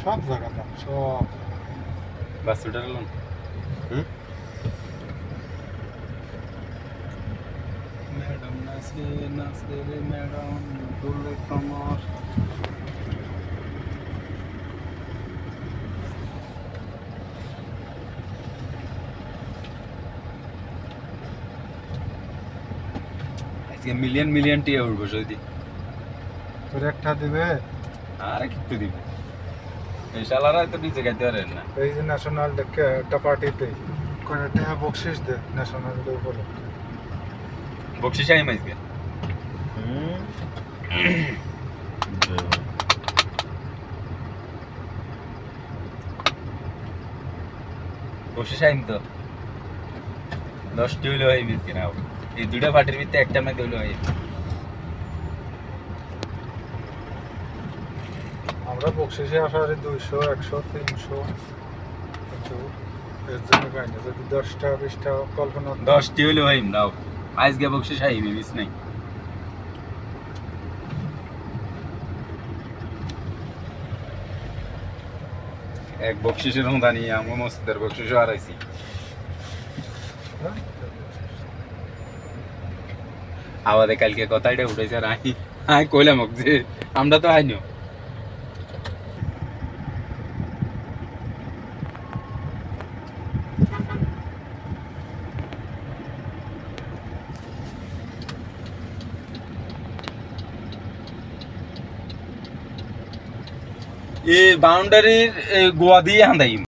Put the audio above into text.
সব জায়গা যান সব বাস উঠে গেলাম। ম্যাডাম নাচে নাচে রে ম্যাডাম দুলে কমর। আজকে মিলিয়ন মিলিয়ন টিয়া উঠবো যদি তোর একটা দিবে। আরে কিত্তু দিবে এই শালারা তো নিচে খাইতে পারেন না। এই যে ন্যাশনাল ডেকে একটা পার্টিতে করে টাকা বকশিস দে ন্যাশনাল ডে উপলক্ষে। বকশিস আইম আজকে বকশিস আইম তো 10টি হইলেও আইম আজকে নাও। এই দুইটা পার্টির ভিতরে একটা মধ্যে হইলেও আইম। আমরা বকশিসে আসারে 200 100 300 কিন্তু এর জন্য পাই না। যদি 10টা 20টা কল্পনা 10টি হইলেও আইম নাও। আজকে বকশিস আইম মিস নাই। এক বকশিসের অনুদানি আমার মস্তিদের বকশিসও হারাইছি। আমাদের কালকে কথাটা উঠেছে আর আই কইলাম যে আমরা তো আইনিও। এই বাউন্ডারির গোয়া দিয়ে হান্দাইম।